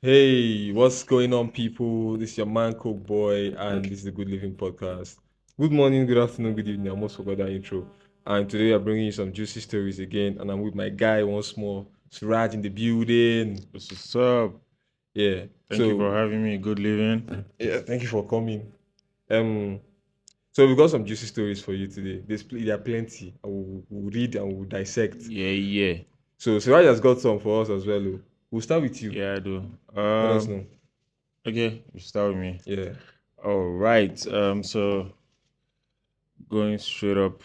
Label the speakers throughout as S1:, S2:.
S1: Hey, what's going on, people? This is your man, Coke Boy, and this is the Good Living Podcast. Good morning, good afternoon, good evening. I almost forgot that intro. And today I'm bringing you some juicy stories again, and I'm with my guy once more, Suraj in the building.
S2: What's up?
S1: Yeah.
S2: Thank you
S1: So
S2: for having me. Good living.
S1: yeah, thank you for coming. Um, so we've got some juicy stories for you today. There are plenty. We'll read and we'll dissect.
S2: Yeah, yeah.
S1: So Suraj has got some for us as well. Oh. We'll start with you.
S2: Yeah, I do.
S1: Let us know.
S2: Okay, you start with me.
S1: Yeah.
S2: All right. So going straight up,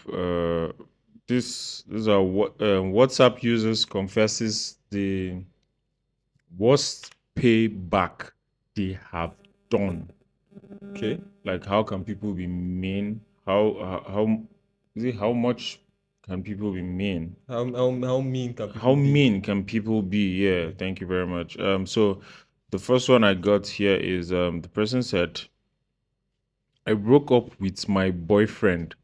S2: these are what WhatsApp users confesses the worst payback they have done.
S1: Okay.
S2: Like, how can people be mean? How is it? How much can people be mean?
S1: How mean can
S2: How
S1: people be?
S2: mean can people be? Yeah,
S1: Yeah.
S2: thank you very much. So the first one I got here is the person said, I broke up with my boyfriend,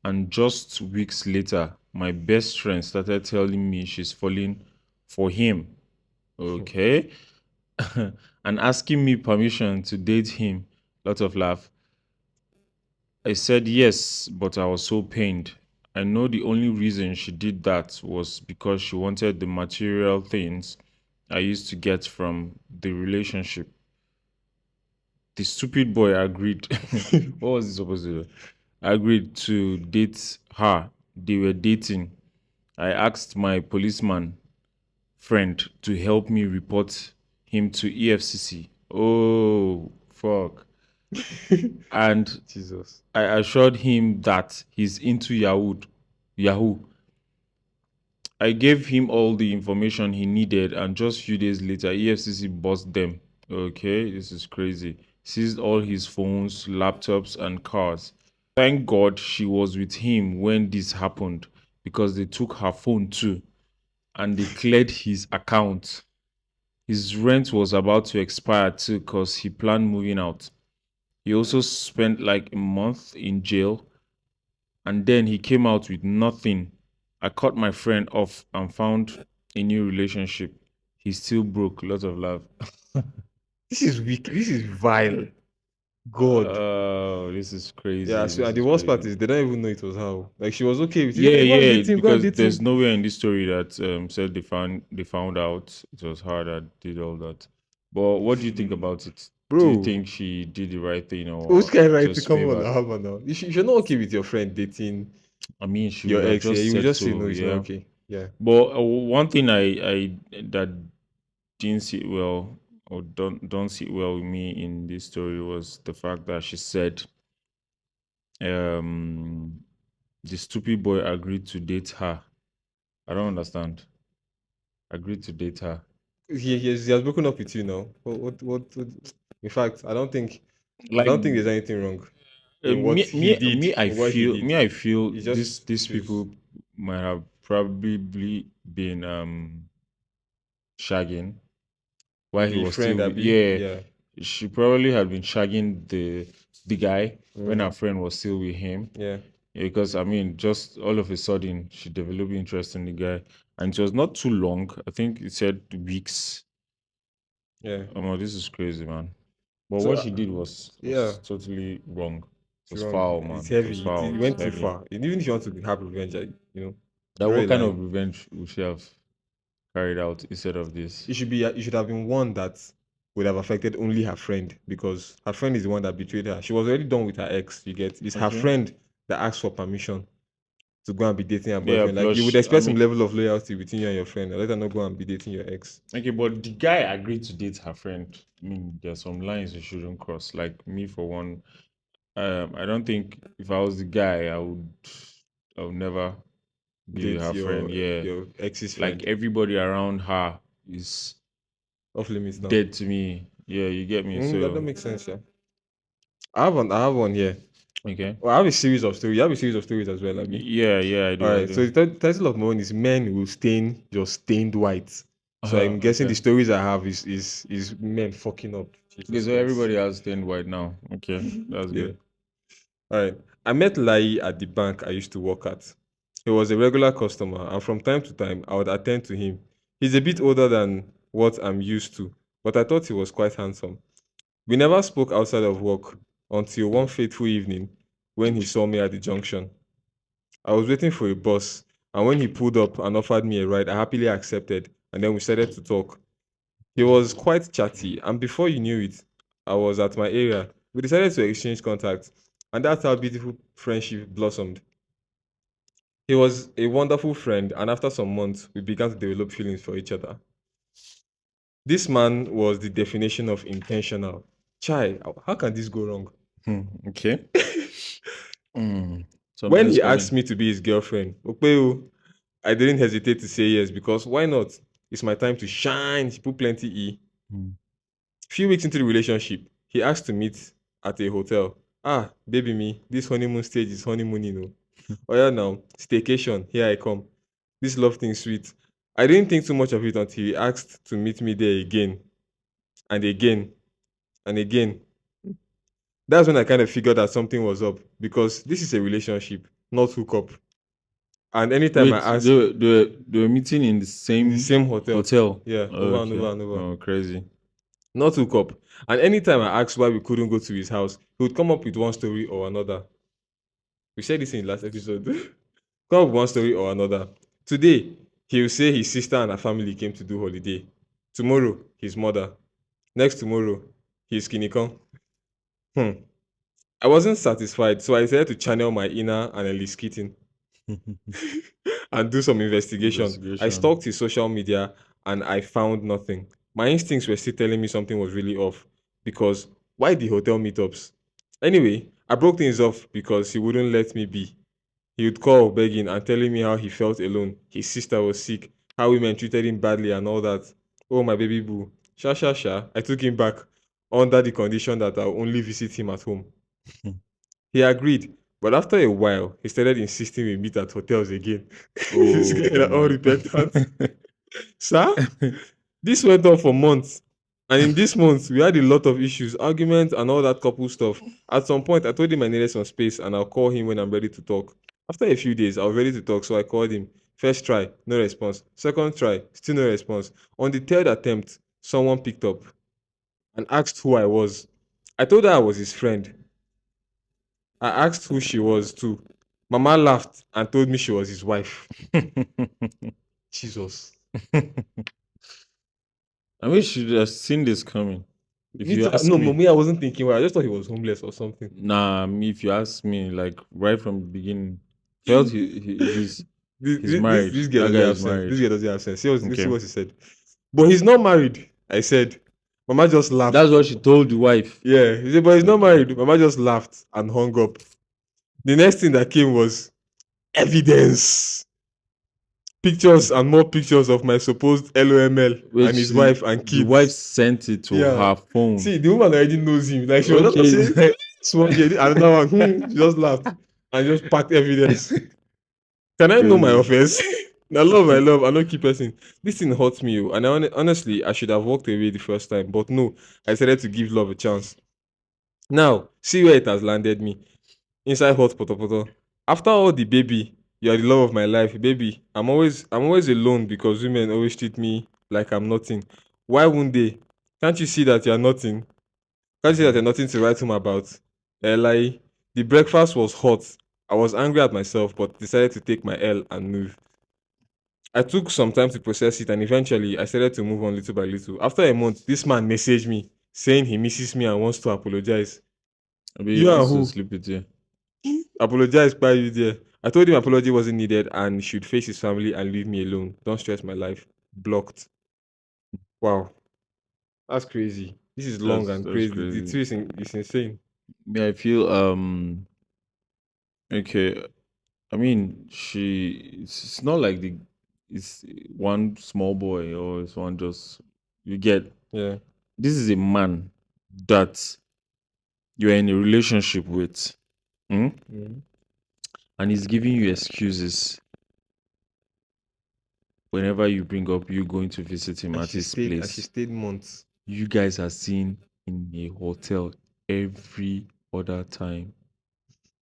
S2: and just weeks later, my best friend started telling me she's falling for him. Okay. And asking me permission to date him. Lot of laugh. I said yes, but I was so pained. I know the only reason she did that was because she wanted the material things I used to get from the relationship. The stupid boy agreed. What was he supposed to do? Agreed to date her. They were dating. I asked my policeman friend to help me report him to EFCC. Oh, fuck. And
S1: Jesus.
S2: I assured him that he's into Yahoo. I gave him all the information he needed, and just few days later, EFCC bust them. Okay, this is crazy. Seized all his phones, laptops, and cars. Thank God she was with him when this happened, because they took her phone too, and they cleared his account. His rent was about to expire too, because he planned moving out. He also spent like a month in jail, and then he came out with nothing. I cut my friend off and found a new relationship. He's still broke. Lots of love.
S1: This is weak. This is vile. God.
S2: Oh, this is
S1: Yeah,
S2: crazy.
S1: so
S2: This
S1: and the
S2: is
S1: worst part
S2: crazy.
S1: is they don't even know it was how. Like she was okay with it.
S2: Yeah,
S1: Hey, go and
S2: yeah.
S1: date him, go and
S2: Because
S1: date
S2: there's
S1: him.
S2: nowhere in this story that said they found out it was her that did all that. But what do you think about it? Do you
S1: Bro,
S2: think she did the right thing
S1: which
S2: or
S1: kind of right to
S2: just
S1: come on
S2: payback?
S1: the hammer now? You're not okay with your friend dating
S2: I mean, she
S1: your
S2: would have
S1: ex, yeah.
S2: just
S1: You will
S2: said
S1: just say
S2: so.
S1: no, it's not
S2: Yeah.
S1: okay. Yeah.
S2: But one thing I that didn't sit well or don't sit well with me in this story was the fact that she said um the stupid boy agreed to date her. I don't understand. Agreed to date her.
S1: He has broken up with you now. What? In fact, I
S2: Like
S1: don't think there's anything wrong in what
S2: me
S1: he
S2: me
S1: did.
S2: me I
S1: In what he
S2: feel
S1: did.
S2: me I feel
S1: He just
S2: these
S1: choose.
S2: people might have probably been shagging while he
S1: The
S2: was
S1: friend
S2: still with,
S1: Abby.
S2: yeah,
S1: Yeah.
S2: she probably had been shagging the guy when
S1: Mm,
S2: her friend was still with him.
S1: yeah.
S2: Yeah, because I mean, just all of a sudden, she developed interest in the guy, and it was not too long. I think it said weeks.
S1: Yeah.
S2: Oh, this is crazy, man. But
S1: So
S2: what she did was
S1: yeah.
S2: totally wrong. It
S1: It's
S2: was
S1: wrong.
S2: foul,
S1: It's
S2: man. It was
S1: heavy.
S2: foul.
S1: It
S2: It was
S1: went too
S2: heavy.
S1: far. And even if you want to have revenge,
S2: That
S1: draw a
S2: what kind
S1: line.
S2: of revenge would she have carried out instead of this?
S1: It should have been one that would have affected only her friend because her friend is the one that betrayed her. She was already done with her ex. You get it's her
S2: Okay.
S1: friend that asked for permission to go and be dating her
S2: Yeah.
S1: boyfriend. Like you would
S2: Plus, I
S1: expect some
S2: mean,
S1: level of loyalty between you and your friend. Let her not go and be dating your ex.
S2: okay, but the guy agreed to date her friend. I mean, there's some lines you shouldn't cross. Like me, for one, I don't think if I was the guy, I would never be
S1: Date
S2: her friend. Yeah,
S1: your ex's
S2: like
S1: friend.
S2: everybody around her is
S1: Off limits now.
S2: dead to me. Yeah, you get me.
S1: That
S2: So
S1: makes sense, yeah. I have one here.
S2: okay.
S1: Well, I have a series of stories. You have a series of stories as well, Abby.
S2: Yeah, yeah, I
S1: All
S2: do, I
S1: right.
S2: do.
S1: So the title of my one is "Men Will Stain Your Stained White." So I'm guessing the
S2: Okay.
S1: stories I have is men fucking up.
S2: Okay,
S1: Jesus
S2: so
S1: Christ.
S2: everybody has stand white now. Okay, that's
S1: Yeah.
S2: good.
S1: All right. I met Lai at the bank I used to work at. He was a regular customer, and from time to time I would attend to him. He's a bit older than what I'm used to, but I thought he was quite handsome. We never spoke outside of work until one fateful evening when he saw me at the junction. I was waiting for a bus, and when he pulled up and offered me a ride, I happily accepted, and then we started to talk. He was quite chatty, and before you knew it, I was at my area. We decided to exchange contacts, and that's how beautiful friendship blossomed. He was a wonderful friend, and after some months, we began to develop feelings for each other. This man was the definition of intentional. Chai, how can this go wrong?
S2: Okay. Mm,
S1: When
S2: something's
S1: he asked
S2: coming.
S1: me to be his girlfriend, Opeo, I didn't hesitate to say yes because why not? It's my time to shine. He put plenty E.
S2: Mm.
S1: Few weeks into the relationship, he asked to meet at a hotel. Ah, baby me, this honeymoon stage is honeymoon, you know. Oh yeah, now staycation. Here I come. This love thing sweet. I didn't think too much of it until he asked to meet me there again and again and again. That's when I kind of figured that something was up because this is a relationship, not hookup. And anytime I
S2: Wait,
S1: ask
S2: they were meeting in the
S1: in the
S2: same
S1: same hotel,
S2: hotel.
S1: yeah, over and over
S2: Okay.
S1: and over,
S2: Oh, crazy.
S1: not hookup. And anytime I asked why we couldn't go to his house, he would come up with one story or another. We said this in the last episode. Come up with one story or another. Today, he will say his sister and her family came to do holiday. Tomorrow, his mother. Next tomorrow, his kinikon. Hmm. I wasn't satisfied, so I decided to channel my inner Annalise Keating and do some investigation. I
S2: Investigation.
S1: stalked his social media and I found nothing. My instincts were still telling me something was really off because why the hotel meetups? Anyway, I broke things off because he wouldn't let me be. He would call begging and telling me how he felt alone. His sister was sick, how women treated him badly and all that. Oh, my baby boo. Sha sha sha. I took him back under the condition that I'll only visit him at home. He agreed, but after a while, he started insisting we meet at hotels again. This
S2: Oh
S1: guy all
S2: my.
S1: repentant. Sir, this went on for months. And in this month, we had a lot of issues, arguments, and all that couple stuff. At some point, I told him I needed some space and I'll call him when I'm ready to talk. After a few days, I was ready to talk, so I called him. First try, no response. Second try, still no response. On the third attempt, someone picked up and asked who I was. I told her I was his friend. I asked who she was too. Mama laughed and told me she was his wife. Jesus.
S2: I wish you'd have seen this coming. If
S1: Me
S2: you
S1: too.
S2: ask
S1: No,
S2: me,
S1: me, I wasn't thinking. Well, I just thought he was homeless or something.
S2: nah, me, if you ask me, like right from the beginning, felt he's married.
S1: This girl
S2: That
S1: doesn't
S2: guy
S1: have
S2: is
S1: sense. This
S2: married.
S1: girl doesn't have sense. See
S2: Okay.
S1: what he said. But he's not married. I said. Mama just laughed.
S2: That's what she told the wife.
S1: Yeah. He said, but he's not married. Mama just laughed and hung up. The next thing that came was evidence. Pictures and more pictures of my supposed LOML and
S2: Which
S1: his wife and
S2: the wife
S1: kids.
S2: sent it to
S1: Yeah.
S2: her phone.
S1: See, the woman already knows him. Like she was not
S2: Okay.
S1: saying small girl, another one. She just laughed and just packed evidence. Can I know my
S2: Crazy.
S1: offense? I love, I don't keep person. This thing hurts me, oh, and honestly, I should have walked away the first time, but no, I decided to give love a chance. Now, see where it has landed me. Inside hot poto poto. After all the baby, you are the love of my life, baby. I'm always alone because women always treat me like I'm nothing. Why won't they? Can't you see that you're nothing? Can't you see that you're nothing to write home about? Like, the breakfast was hot. I was angry at myself, but decided to take my L and move. I took some time to process it and eventually I started to move on little by little. After a month, this man messaged me saying he misses me and wants to apologize.
S2: Maybe he
S1: You and
S2: wants to
S1: who?
S2: sleep with you.
S1: Apologize by you there. I told him apology wasn't needed and he should face his family and leave me alone. Don't stress my life. Blocked. Wow. That's crazy. This is long and
S2: That's
S1: crazy. The
S2: crazy.
S1: truth is insane.
S2: Yeah, I feel okay. I mean, it's not like it's one small boy or it's one just you get.
S1: Yeah.
S2: This is a man that you're in a relationship with, hmm?
S1: Mhm.
S2: And he's giving you excuses whenever you bring up you going to visit him at his
S1: And she
S2: place.
S1: stayed months.
S2: You guys are seen in a hotel every other time.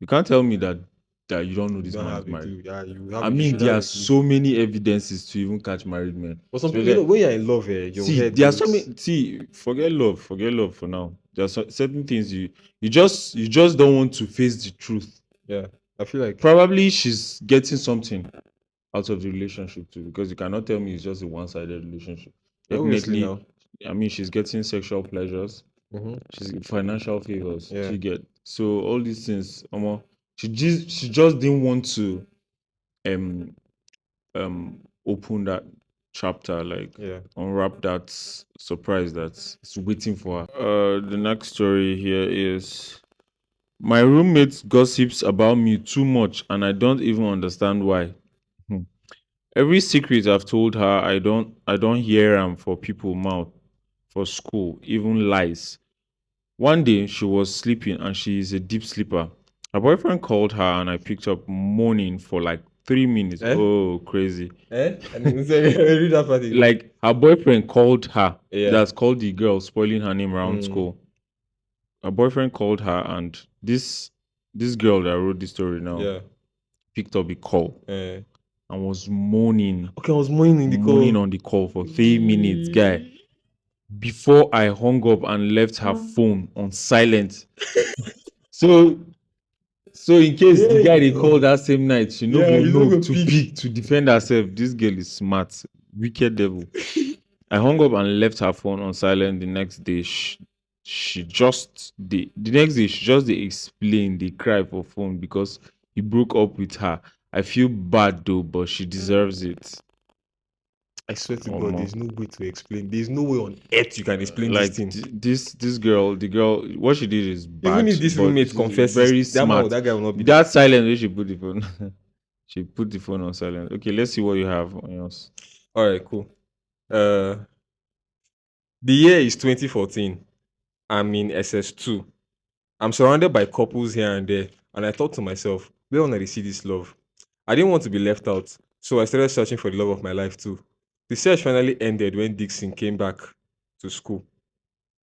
S2: You can't tell me that that you don't know
S1: You
S2: this
S1: don't
S2: man is
S1: have a
S2: married.
S1: clue. Yeah,
S2: I
S1: you
S2: mean,
S1: should
S2: there
S1: have
S2: are
S1: a clue.
S2: so many evidences to even catch married men.
S1: But some people,
S2: Especially,
S1: when you're in love, your
S2: see,
S1: head
S2: there are so
S1: goes.
S2: many. See, forget love for now. There are certain things you just don't want to face the truth.
S1: Yeah, I feel like
S2: Probably she's getting something out of the relationship too, because you cannot tell me it's just a one-sided relationship.
S1: obviously
S2: Definitely,
S1: now.
S2: I mean, she's getting sexual pleasures,
S1: Mm-hmm.
S2: she's financial favors,
S1: Yeah,
S2: she get so all these things. She just didn't want to um open that chapter, like
S1: yeah.
S2: unwrap that surprise that's waiting for her. The next story here is my roommate gossips about me too much and I don't even understand why. Hmm. Every secret I've told her, I don't hear them for people mouth, for school, even lies. One day she was sleeping and she is a deep sleeper. Her boyfriend called her and I picked up moaning for like 3 minutes.
S1: Eh?
S2: Oh, crazy.
S1: And then say, read that part again.
S2: Like her boyfriend called her.
S1: Yeah.
S2: That's called the girl spoiling her name around
S1: Mm,
S2: school. Her boyfriend called her and this girl that wrote this story now
S1: yeah.
S2: picked up the call
S1: Eh.
S2: and was moaning,
S1: Okay, I was moaning in the
S2: moaning
S1: call.
S2: on the call for 3 minutes, guy. Before I hung up and left her phone on silent. So so in case the
S1: Yeah.
S2: guy they called that same night, she no
S1: Yeah,
S2: go
S1: he's not
S2: know
S1: gonna
S2: to
S1: pick.
S2: pick to defend herself. This girl is smart, wicked devil. I hung up and left her phone on silent. The next day, she just the next day she just dey explain, dey cry for phone because he broke up with her. I feel bad though, but she deserves it.
S1: I swear to God,
S2: Omo.
S1: there's no way to explain. There's no way on earth you can explain this
S2: Like
S1: thing.
S2: this girl, the girl, what she did is
S1: Even
S2: bad,
S1: if this
S2: but
S1: roommate
S2: she's
S1: confesses,
S2: very smart.
S1: that guy will not be.
S2: That silence where she put the phone, she put the phone on silent. Okay, let's see what you have on yours.
S1: All right, cool. Uh, the year is 2014. I'm in SS2. I'm surrounded by couples here and there, and I thought to myself, where will I see this love? I didn't want to be left out, so I started searching for the love of my life too. The search finally ended when Dixon came back to school.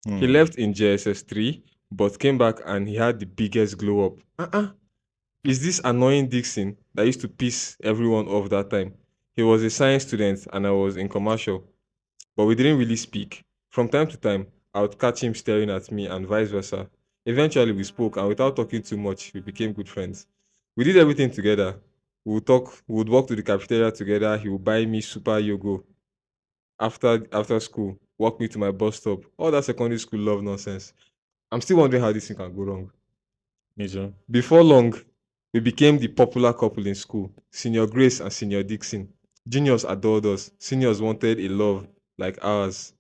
S1: He
S2: Hmm.
S1: left in JSS 3, but came back and he had the biggest glow up. Is this annoying Dixon that used to piss everyone off that time? He was a science student and I was in commercial, but we didn't really speak. From time to time, I would catch him staring at me and vice versa. Eventually, we spoke, and without talking too much, we became good friends. We did everything together. We would walk to the cafeteria together. He would buy me super yogo after school, walk me to my bus stop. All that secondary school love nonsense. I'm still wondering how this thing can go wrong.
S2: Me too.
S1: Before long, we became the popular couple in school, Senior Grace and Senior Dixon. Juniors adored us. Seniors wanted a love like ours.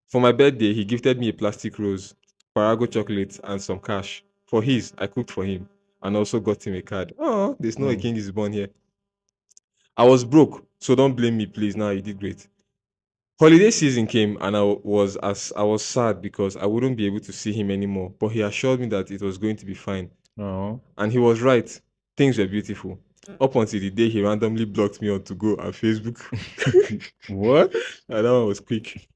S1: For my birthday, he gifted me a plastic rose, Parago chocolate, and some cash. For his, I cooked for him and also got him a card. Oh, there's no a
S2: Hmm.
S1: king is born here. I was broke, so don't blame me, please. Now you did great. Holiday season came and I was sad because I wouldn't be able to see him anymore. But he assured me that it was going to be fine.
S2: Oh.
S1: And he was right. Things were beautiful. Up until the day he randomly blocked me on To Go and Facebook.
S2: What?
S1: And that one was quick.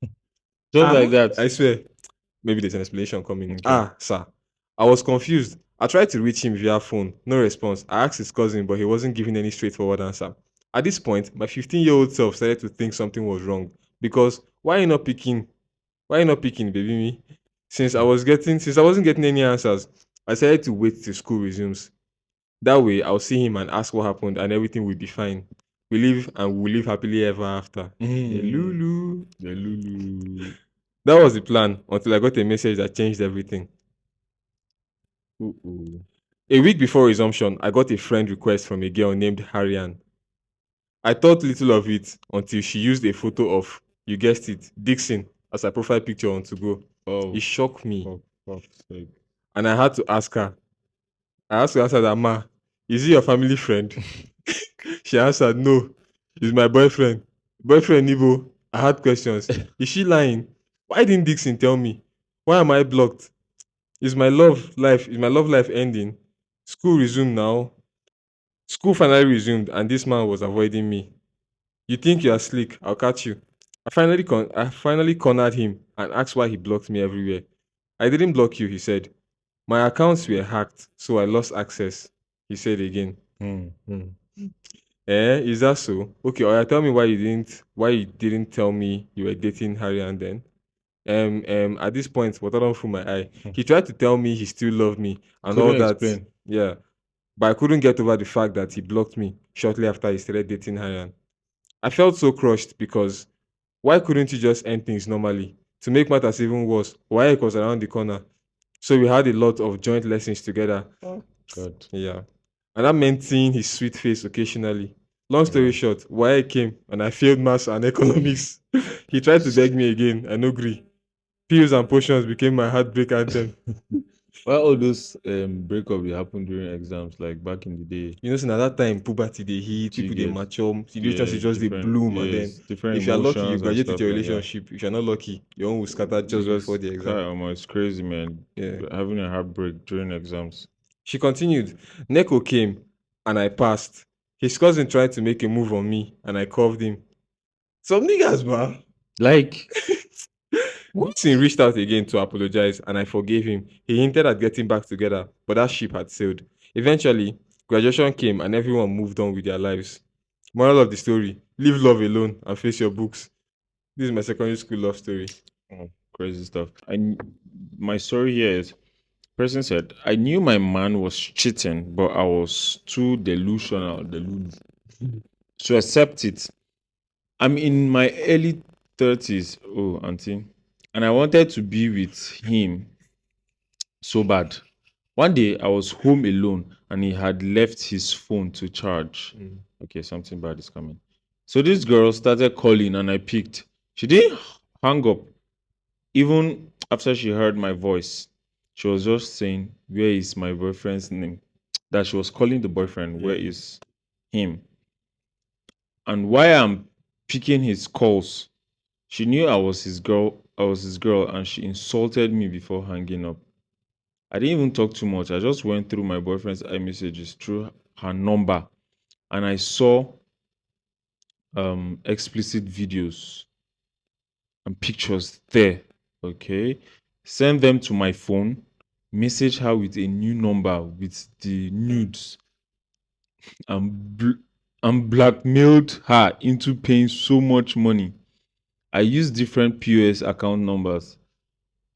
S2: Just like that.
S1: I swear. Maybe there's an explanation coming.
S2: Okay.
S1: Sir. I was confused. I tried to reach him via phone. No response. I asked his cousin, but he wasn't giving any straightforward answer. At this point, my 15-year-old self started to think something was wrong. Because why are you not picking? Why are you not picking, baby me? Since I wasn't getting any answers, I decided to wait till school resumes. That way I'll see him and ask what happened and everything will be fine. We live and we will live happily ever after. Hey,
S2: Mm.
S1: Lulu.
S2: The Lulu.
S1: That was the plan until I got a message that changed everything.
S2: Ooh.
S1: A week before resumption, I got a friend request from a girl named Harian. I thought little of it until she used a photo of, you guessed it, Dixon as her profile picture on To Go.
S2: Oh,
S1: It shocked me
S2: for fuck's sake.
S1: and I had to ask her. I asked her that, Ma, is he your family friend? She answered, no, he's my boyfriend. Boyfriend Nibo. I had questions. Is she lying? Why didn't Dixon tell me? Why am I blocked? Is my love life ending? School resumed now. School finally resumed and this man was avoiding me. You think you are slick, I'll catch you. I finally cornered him and asked why he blocked me everywhere. I didn't block you, he said. My accounts were hacked, so I lost access, he said again.
S2: Hmm.
S1: Hmm. Is that so? Okay, Oya, tell me why you didn't tell me you were dating Harry and then. At this point, water don't through my eye. He tried to tell me he still loved me and all
S2: Couldn't
S1: that.
S2: explain.
S1: Yeah. But I couldn't get over the fact that he blocked me shortly after he started dating Harry. I felt so crushed because why couldn't you just end things normally? To make matters even worse, Wyack was around the corner. So we had a lot of joint lessons together.
S2: Oh, God.
S1: Yeah. And that meant seeing his sweet face occasionally. Long story
S2: Yeah.
S1: short, Wyack came and I failed maths and economics. He tried to beg me again. I no agree. Pills and potions became my heartbreak anthem.
S2: Well, all those breakup they happen during exams, like back in the day,
S1: You know, so now that time puberty they hit,
S2: you
S1: people they
S2: get
S1: mature,
S2: yeah
S1: situations just they
S2: different
S1: bloom, and then
S2: yes different
S1: if you are lucky, you
S2: emotions and
S1: graduate with
S2: stuff
S1: your
S2: like that.
S1: relationship. If you're not lucky, your own will scatter just before
S2: Because
S1: the exam.
S2: it's crazy, man.
S1: Yeah.
S2: Having a heartbreak during exams.
S1: She continued. Neko came and I passed. His cousin tried to make a move on me and I curved him. Some niggas, man.
S2: Like
S1: Wilson reached out again to apologize and I forgave him. He hinted at getting back together, but that ship had sailed. Eventually, graduation came and everyone moved on with their lives. Moral of the story: leave love alone and face your books. This is my secondary school love story.
S2: crazy stuff. My story here is person said I knew my man was cheating, but I was too deluded to accept it. I'm in my early 30s, oh auntie, and I wanted to be with him so bad. One day I was home alone and he had left his phone to charge.
S1: Mm.
S2: Okay, something bad is coming. So this girl started calling and I picked. She didn't hang up even after she heard my voice. She was just saying, "Where is my boyfriend's name?" That she was calling the boyfriend, "Where
S1: Yeah.
S2: is him?" And why I'm picking his calls. She knew I was his girl, and she insulted me before hanging up. I didn't even talk too much. I just went through my boyfriend's iMessages through her number and I saw explicit videos and pictures there. Okay. Send them to my phone, message her with a new number with the nudes and and blackmailed her into paying so much money. I used different POS account numbers.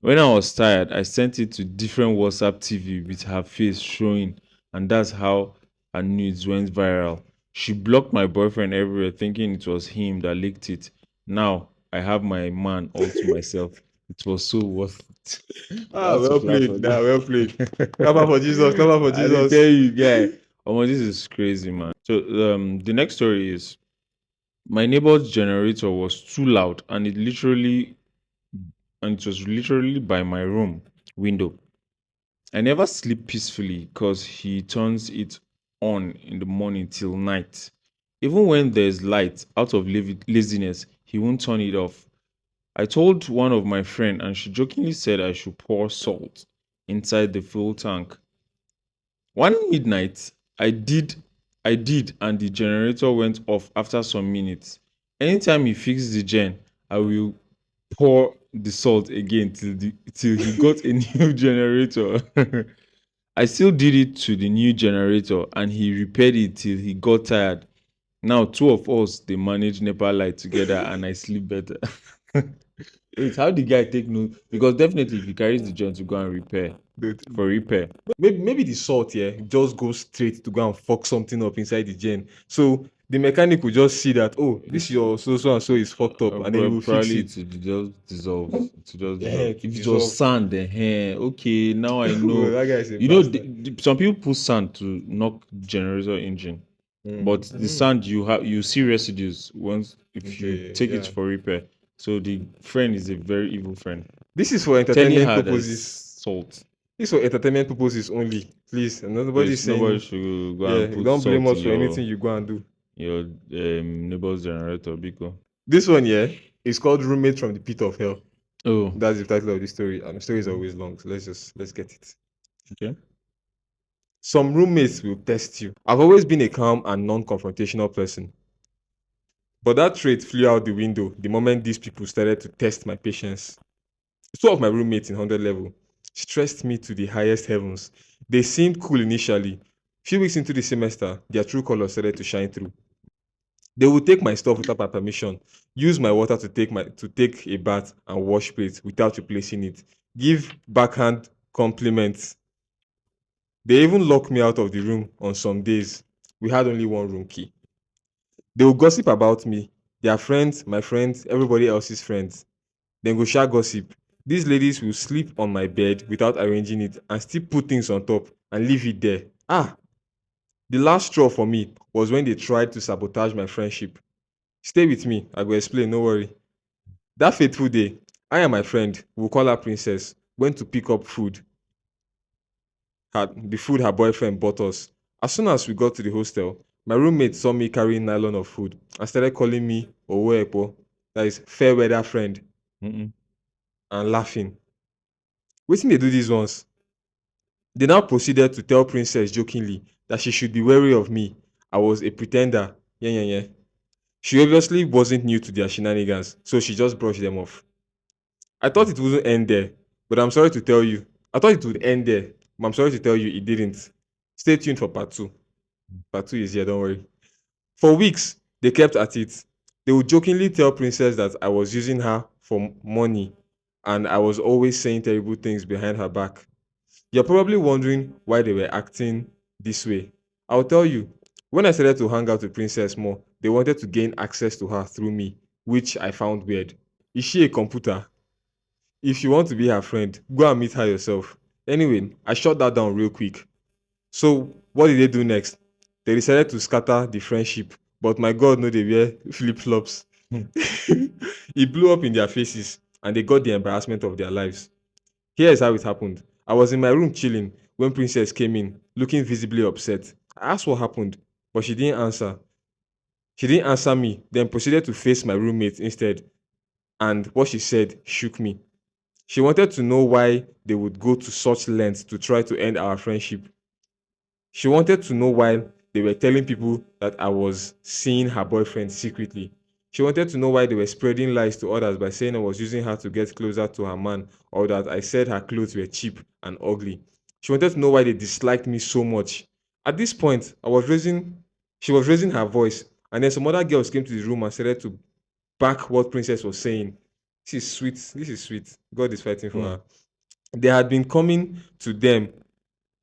S2: When I was tired, I sent it to different WhatsApp TV with her face showing, and that's how her nudes went viral. She blocked my boyfriend everywhere, thinking it was him that leaked it. Now I have my man all to myself. It was so worth it. I
S1: Ah,
S2: have to
S1: well
S2: clap for
S1: played. Nah,
S2: this.
S1: well played. Clap out for Jesus. Clap out for
S2: I did
S1: Jesus.
S2: tell you, guy. Oh, this is crazy, man. So the next story is my neighbor's generator was too loud, and it was literally by my room window. I never sleep peacefully because he turns it on in the morning till night. Even when there's light, out of laziness, he won't turn it off. I told one of my friend and she jokingly said I should pour salt inside the full tank. One midnight, I did, and the generator went off after some minutes. Anytime he fixed the gen, I will pour the salt again till he got a new generator. I still did it to the new generator and he repaired it till he got tired. Now two of us they manage NEPA light together and I sleep better. Wait, how the guy take note? Because definitely if he carries the joint to go and repair
S1: Dude,
S2: for repair.
S1: maybe the salt here just goes straight to go and fuck something up inside the gen. So the mechanic will just see that, oh, this your so and so is fucked up, and then he will fix
S2: Probably
S1: it.
S2: to just dissolve. To just
S1: Yeah,
S2: dissolve.
S1: to
S2: If it was
S1: dissolve.
S2: sand, then okay, now I
S1: Bro,
S2: know.
S1: that guy is a
S2: You know,
S1: bastard.
S2: some people put sand to knock generator engine. But the
S1: Mm.
S2: sand you see residues once if you
S1: Okay,
S2: take it
S1: yeah.
S2: for repair. So the friend is a very evil friend.
S1: This is for
S2: Telling
S1: entertainment
S2: her there's
S1: purposes.
S2: salt.
S1: This is for entertainment purposes only. Please, and nobody's
S2: Please, nobody
S1: saying,
S2: should go
S1: yeah,
S2: and put
S1: don't blame
S2: salt in
S1: us for anything you go and do.
S2: your neighbor's generator, because
S1: This one, yeah, is called Roommate from the Pit of Hell.
S2: oh
S1: That's the title of the story. And the story is always long, so let's get it.
S2: okay.
S1: Some roommates will test you. I've always been a calm and non-confrontational person, but that trait flew out the window the moment these people started to test my patience. Two of my roommates in 100 level stressed me to the highest heavens. They seemed cool initially, Few weeks into the semester, their true colors started to shine through. They would take my stuff without my permission, use my water to take a bath and wash plates without replacing it, give backhand compliments. They even locked me out of the room on some days. We had only one room key. They would gossip about me, their friends, my friends, everybody else's friends. Then go share gossip. These ladies will sleep on my bed without arranging it and still put things on top and leave it there. Ah, the last straw for me was when they tried to sabotage my friendship. Stay with me, I go explain, no worry. That fateful day, I and my friend, we'll call her Princess, went to pick up food. The food her boyfriend bought us. As soon as we got to the hostel, my roommate saw me carrying nylon of food and started calling me Owoepo, that is fair weather friend,
S2: Mm-mm.
S1: and laughing. Wetin dey do these ones? They now proceeded to tell Princess jokingly that she should be wary of me. I was a pretender. Yeah, yeah, yeah. She obviously wasn't new to their shenanigans, so she just brushed them off. I thought it wouldn't end there, but I'm sorry to tell you. I thought it would end there, but I'm sorry to tell you it didn't. Stay tuned for part two. Part two is here, don't worry. For weeks, they kept at it. They would jokingly tell Princess that I was using her for money and I was always saying terrible things behind her back. You're probably wondering why they were acting this way. I'll tell you, when I started to hang out with Princess more, they wanted to gain access to her through me, which I found weird. Is she a computer? If you want to be her friend, go and meet her yourself. Anyway, I shut that down real quick. So, what did they do next? They decided to scatter the friendship, but my God, no, they wear flip flops. It blew up in their faces, and they got the embarrassment of their lives. Here is how it happened. I was in my room chilling when Princess came in, looking visibly upset. I asked what happened, but she didn't answer. She didn't answer me, then proceeded to face my roommate instead, and what she said shook me. She wanted to know why they would go to such lengths to try to end our friendship. She wanted to know why they were telling people that I was seeing her boyfriend secretly. She wanted to know why they were spreading lies to others by saying I was using her to get closer to her man or that I said her clothes were cheap and ugly. She wanted to know why they disliked me so much. At this point, she was raising her voice, and then some other girls came to the room and started to back what Princess was saying. This is sweet. This is sweet. God is fighting for
S2: Mm.
S1: her. They had been coming to them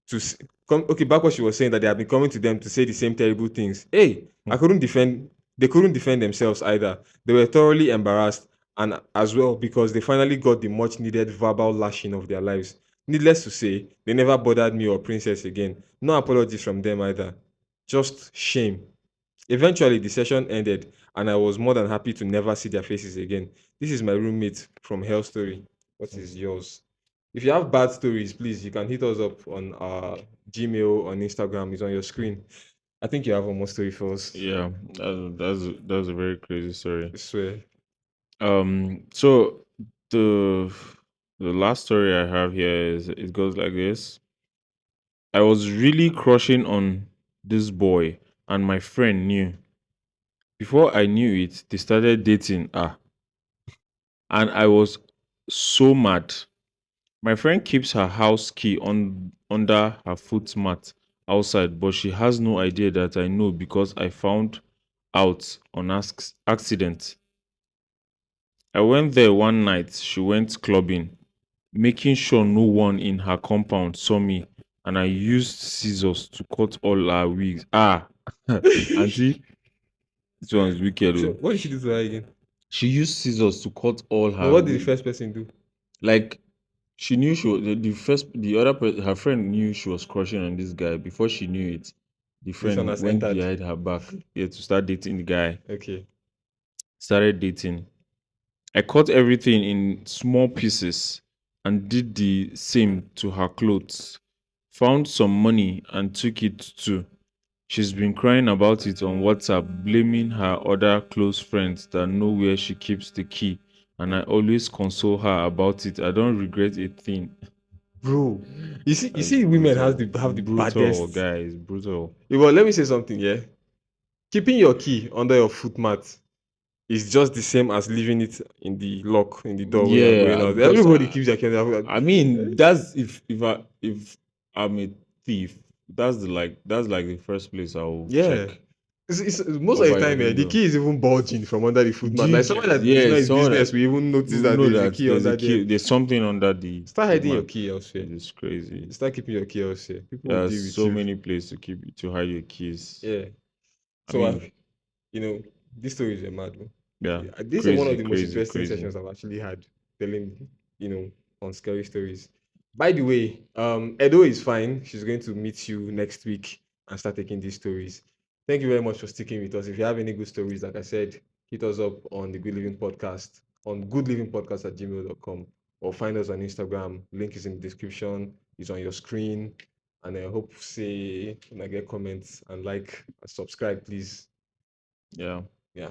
S1: to come. Okay, back what she was saying, that they have been coming to them to say the same terrible things. Hey, I
S2: Mm.
S1: couldn't defend. They couldn't defend themselves either. They were thoroughly embarrassed, and as well because they finally got the much needed verbal lashing of their lives. Needless to say, they never bothered me or Princess again. No apologies from them either. Just shame. Eventually, the session ended, and I was more than happy to never see their faces again. This is my roommate from Hell Story. What is yours? If you have bad stories, please, you can hit us up on our Gmail, on Instagram. It's on your screen. I think you have one more story for us.
S2: Yeah, that's a very crazy story.
S1: I swear.
S2: So the the last story I have here is it goes like this. I was really crushing on this boy, and my friend knew. Before I knew it, they started dating. And I was so mad. My friend keeps her house key on under her foot mat outside, but she has no idea that I know because I found out on accident. I went there one night. She went clubbing, making sure no one in her compound saw me, and I used scissors to cut all her wigs. Auntie, this one is wicked.
S1: So,
S2: Oh.
S1: what did she do to her again?
S2: She used scissors to cut all
S1: No,
S2: her
S1: what did the
S2: wigs.
S1: first person do?
S2: Like she knew she was the first the other her friend knew she was crushing on this guy before she knew it. The
S1: This one
S2: friend
S1: has
S2: went
S1: entered.
S2: behind her back, yeah, to start dating the guy.
S1: Okay.
S2: Started dating. I cut everything in small pieces and did the same to her clothes. Found some money and took it too. She's been crying about it on WhatsApp, blaming her other close friends that know where she keeps the key. And I always console her about it. I don't regret a thing.
S1: Bro, you
S2: That's
S1: see, women
S2: brutal.
S1: have the
S2: Brutal,
S1: baddest.
S2: guys. Brutal.
S1: Yeah, well, let me say something. Yeah, keeping your key under your foot mat is just the same as leaving it in the lock in the door when you're going
S2: Yeah,
S1: out.
S2: because
S1: Everybody keeps their key.
S2: I mean that's if I'm a thief, that's like the first place I'll
S1: Yeah.
S2: check
S1: It's most of the
S2: before I
S1: time,
S2: even
S1: the
S2: go.
S1: key is even bulging from under the foot mat.
S2: Do you
S1: Like someone
S2: get,
S1: that is
S2: yeah,
S1: not in
S2: someone
S1: business,
S2: that
S1: we even notice
S2: you
S1: that
S2: know
S1: there is a
S2: that
S1: key
S2: there's a
S1: under there.
S2: key, there's something under the
S1: Start
S2: foot
S1: hiding your
S2: mat.
S1: key elsewhere.
S2: It is crazy.
S1: Start keeping your key elsewhere. People will
S2: There's
S1: deal with
S2: so
S1: you.
S2: many places to hide your keys.
S1: Yeah.
S2: I
S1: So
S2: mean,
S1: I, you know, this story is a mad one.
S2: yeah,
S1: This is one
S2: crazy,
S1: of the most
S2: crazy,
S1: interesting
S2: crazy.
S1: sessions I've actually had telling, on scary stories. By the way, Edo is fine. She's going to meet you next week and start taking these stories. Thank you very much for sticking with us. If you have any good stories, like I said, hit us up on the Good Living Podcast on goodlivingpodcast@gmail.com or find us on Instagram. Link is in the description. It's on your screen. And I hope say when I get comments and like and subscribe, please.
S2: Yeah.
S1: Yeah.